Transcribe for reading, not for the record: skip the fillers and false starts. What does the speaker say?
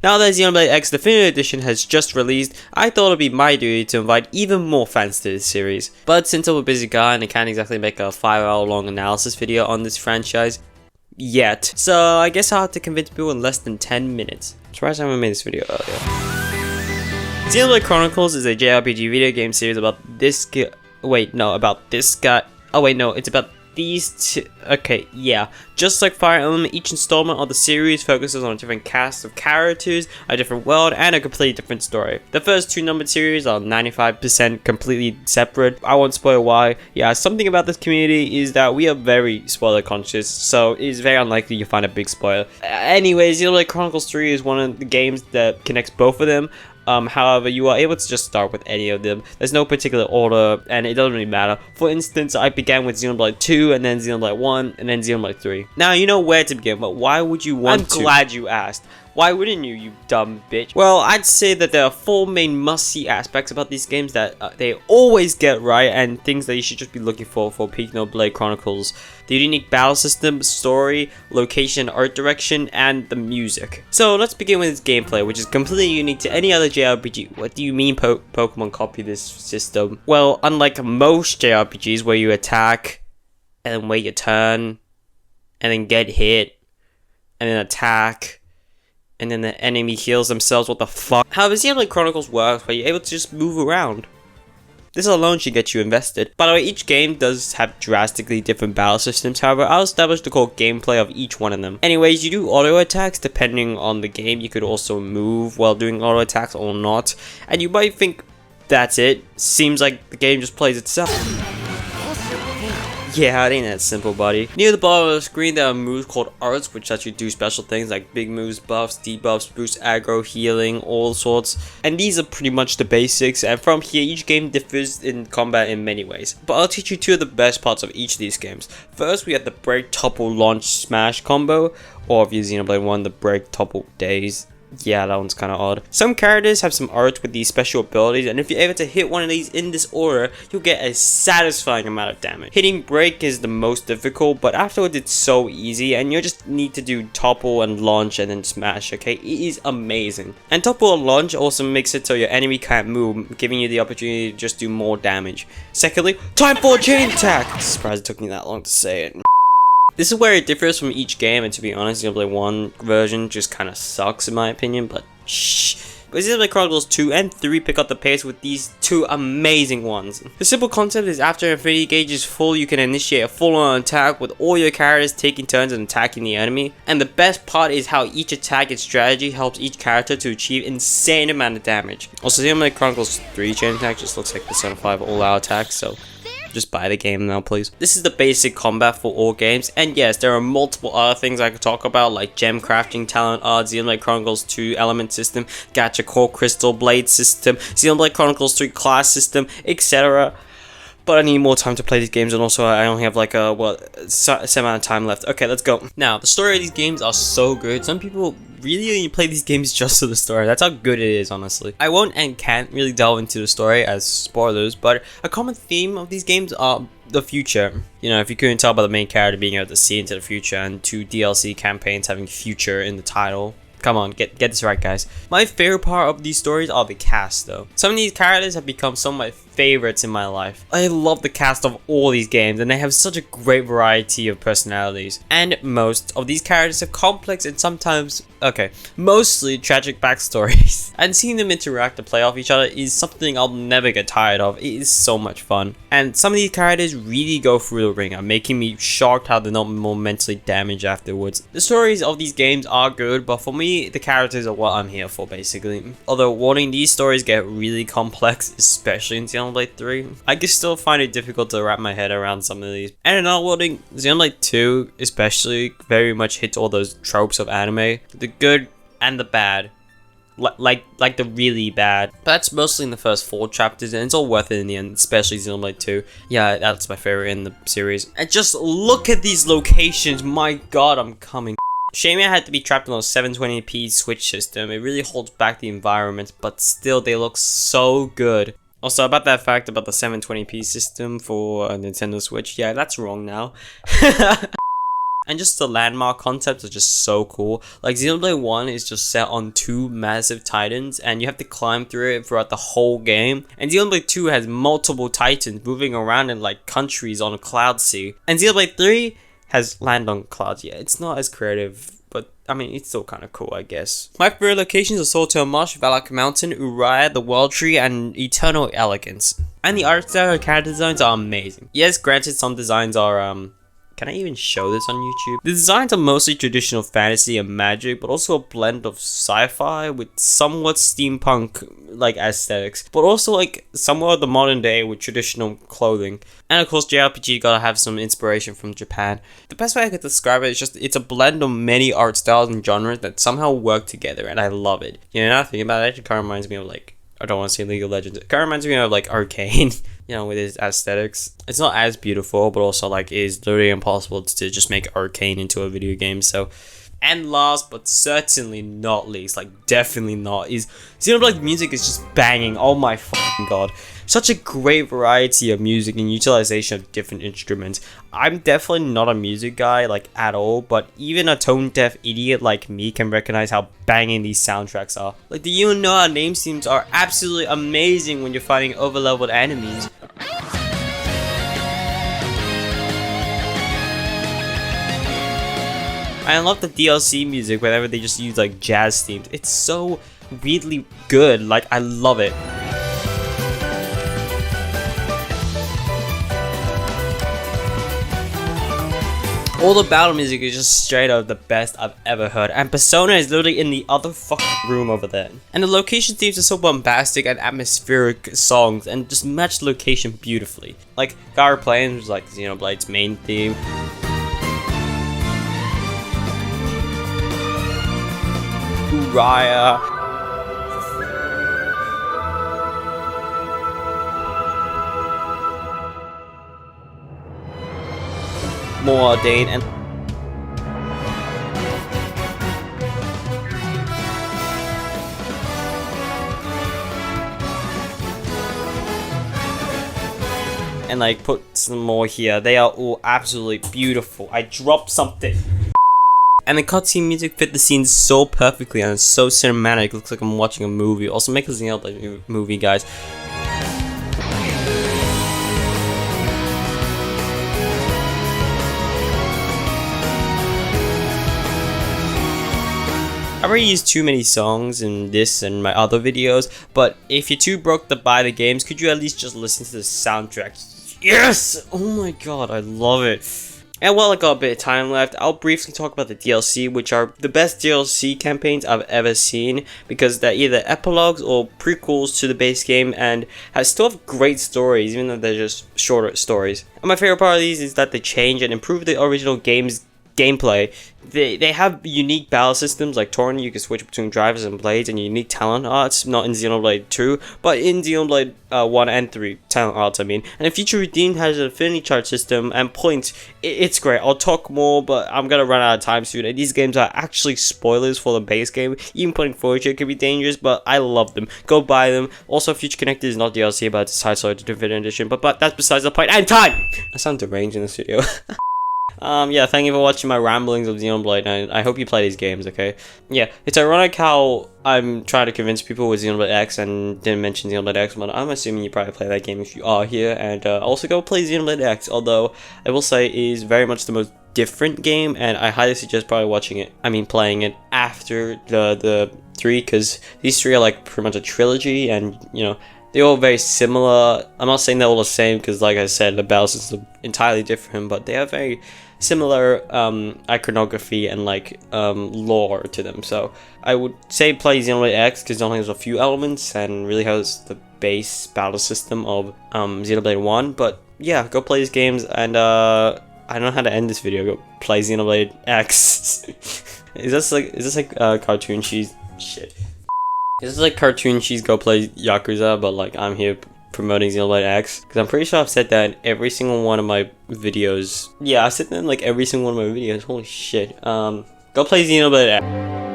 Now that Xenoblade X Definitive Edition has just released, I thought it'd be my duty to invite even more fans to this series. But since I'm a busy guy and I can't exactly make a 5-hour long analysis video on this franchise yet, so I guess I'll have to convince people in less than 10 minutes. I'm surprised I haven't made this video earlier. Xenoblade Chronicles is a JRPG video game series about this guy. Oh wait, no, it's about these two. Okay, yeah. Just like Fire Emblem, each installment of the series focuses on a different cast of characters, a different world, and a completely different story. The first two numbered series are 95% completely separate. I won't spoil why. Yeah, something about this community is that we are very spoiler conscious, so it is very unlikely you find a big spoiler. Anyways, Xenoblade Chronicles 3 is one of the games that connects both of them. However, you are able to just start with any of them. There's no particular order, and it doesn't really matter. For instance, I began with Xenoblade 2, and then Xenoblade 1, and then Xenoblade 3. Now, you know where to begin, but why would you want to? I'm glad you asked. Why wouldn't you, you dumb bitch? Well, I'd say that there are 4 main must-see aspects about these games that they always get right, and things that you should just be looking for peak Xenoblade Chronicles. The unique battle system, story, location, art direction, and the music. So let's begin with its gameplay, which is completely unique to any other JRPG. What do you mean Pokemon copy this system? Well, unlike most JRPGs where you attack, and then wait your turn, and then get hit, and then attack, and then the enemy heals themselves, what the fuck? However, Xenoblade Chronicles works where you're able to just move around. This alone should get you invested. By the way, each game does have drastically different battle systems, however, I'll establish the core gameplay of each one of them. Anyways, you do auto attacks depending on the game. You could also move while doing auto attacks or not. And you might think, that's it. Seems like the game just plays itself. Yeah, it ain't that simple, buddy. Near the bottom of the screen, there are moves called arts, which let you do special things like big moves, buffs, debuffs, boost aggro, healing, all sorts. And these are pretty much the basics, and from here, each game differs in combat in many ways. But I'll teach you 2 of the best parts of each of these games. First, we have the break, topple, launch, smash combo, or if you're Xenoblade 1, the break, topple, daze. Yeah, that one's kind of odd. Some characters have some art with these special abilities, and if you're able to hit one of these in this order, you'll get a satisfying amount of damage. Hitting break is the most difficult, but afterwards it's so easy, and you just need to do topple and launch and then smash, okay? It is amazing. And topple and launch also makes it so your enemy can't move, giving you the opportunity to just do more damage. Secondly, time for a chain attack! Surprised it took me that long to say it. This is where it differs from each game, and to be honest, Xenoblade 1 version just kind of sucks in my opinion, but shh. But Xenoblade Chronicles 2 and 3 pick up the pace with these 2 amazing ones. The simple concept is after Infinity Gauge is full, you can initiate a full-on attack with all your characters taking turns and attacking the enemy. And the best part is how each attack and strategy helps each character to achieve insane amount of damage. Also, Xenoblade Chronicles 3 chain attack just looks like Persona 5 all-out attack, so just buy the game now, please. This is the basic combat for all games, and yes, there are multiple other things I could talk about, like gem crafting, talent art, Xenoblade Chronicles 2 element system, gacha core crystal blade system, Xenoblade Chronicles 3 class system, etc. But I need more time to play these games, and also I only have like a set amount of time left. Okay, let's go. Now, the story of these games are so good. Some people really only play these games just for the story. That's how good it is, honestly. I won't and can't really delve into the story as spoilers, but a common theme of these games are the future. You know, if you couldn't tell by the main character being able to see into the future, and 2 DLC campaigns having future in the title. Come on, get this right, guys. My favorite part of these stories are the cast, though. Some of these characters have become some of my favorites in my life. I love the cast of all these games, and they have such a great variety of personalities. And most of these characters have complex and sometimes, mostly tragic backstories. And seeing them interact and play off each other is something I'll never get tired of. It is so much fun. And some of these characters really go through the ringer, making me shocked how they're not more mentally damaged afterwards. The stories of these games are good, but for me, the characters are what I'm here for, basically. Although warning, these stories get really complex, especially in Xenoblade 3. I can still find it difficult to wrap my head around some of these. And another warning, Xenoblade 2 especially very much hits all those tropes of anime. The good and the bad. Like the really bad. But that's mostly in the first 4 chapters, and it's all worth it in the end, especially Xenoblade 2. Yeah, that's my favorite in the series. And just look at these locations, my god, I'm coming. Shame I had to be trapped on a 720p Switch system. It really holds back the environment, but still they look so good. Also, about that fact about the 720p system for a Nintendo Switch, yeah, that's wrong now. And just the landmark concepts are just so cool. Like Xenoblade 1 is just set on 2 massive titans and you have to climb through it throughout the whole game. And Xenoblade 2 has multiple titans moving around in like countries on a cloud sea. And Xenoblade 3 has land on clouds. Yeah, it's not as creative, but I mean, it's still kind of cool, I guess. My favorite locations are Sawtell Marsh, Valak Mountain, Uraya, the World Tree, and Eternal Elegance. And the art style and character designs are amazing. Yes, granted, some designs are, can I even show this on YouTube? The designs are mostly traditional fantasy and magic, but also a blend of sci-fi with somewhat steampunk-like aesthetics, but also like somewhat of the modern day with traditional clothing. And of course, JRPG gotta have some inspiration from Japan. The best way I could describe it is just it's a blend of many art styles and genres that somehow work together, and I love it. You know, now thinking about it, it kind of reminds me of like, I don't want to say League of Legends. It kind of reminds me of like Arcane, you know, with its aesthetics. It's not as beautiful, but also like it is literally impossible to just make Arcane into a video game. So, and last but certainly not least, like definitely not, is Xenoblade music is just banging. Oh my fucking god. Such a great variety of music and utilization of different instruments. I'm definitely not a music guy like at all, but even a tone deaf idiot like me can recognize how banging these soundtracks are. Like the Uraya name themes are absolutely amazing when you're fighting overleveled enemies. I love the DLC music whenever they just use like jazz themes. It's so weirdly good, like I love it. All the battle music is just straight up the best I've ever heard, and Persona is literally in the other fucking room over there. And the location themes are so bombastic and atmospheric songs and just match the location beautifully. Like Gaur playing was like Xenoblade's main theme. Uraya. Mor Ardan and like put some more here. They are all absolutely beautiful. I dropped something. And the cutscene music fit the scene so perfectly and it's so cinematic. It looks like I'm watching a movie. Also make a Xenoblade movie, guys. I already used too many songs in this and my other videos, but if you're too broke to buy the games, could you at least just listen to the soundtrack? Yes! Oh my god, I love it. And while I got a bit of time left, I'll briefly talk about the DLC, which are the best DLC campaigns I've ever seen, because they're either epilogues or prequels to the base game and still have great stories, even though they're just shorter stories. And my favorite part of these is that they change and improve the original game's gameplay. They have unique battle systems like Torna. You can switch between drivers and blades, and unique talent arts, not in Xenoblade 2, but in Xenoblade 1 and 3 talent arts, I mean. And the Future Redeemed has an affinity chart system and points. It's great. I'll talk more, but I'm gonna run out of time soon, and these games are actually spoilers for the base game. Even putting forward here can be dangerous, but I love them. Go buy them. Also, Future Connected is not DLC, but it's tied to Definitive Edition, but that's besides the point. And time! I sound deranged in this video. Yeah, thank you for watching my ramblings of Xenoblade, and I hope you play these games, okay? Yeah, it's ironic how I'm trying to convince people with Xenoblade X and didn't mention Xenoblade X, but I'm assuming you probably play that game if you are here, and also go play Xenoblade X, although I will say it is very much the most different game, and I highly suggest probably playing it after the 3, because these 3 are like pretty much a trilogy, and you know, they're all very similar. I'm not saying they're all the same, because like I said, the battle systems are entirely different, but they have very similar iconography and like lore to them. So I would say play Xenoblade X, because it only has a few elements and really has the base battle system of Xenoblade 1. But yeah, go play these games, and I don't know how to end this video. Go play Xenoblade X. Is this like cartoon cheese shit? Is this like cartoon cheese go play Yakuza, but like I'm here promoting Xenoblade X? Because I'm pretty sure I've said that in every single one of my videos. Yeah, I've said that in like every single one of my videos. Holy shit. Go play Xenoblade X.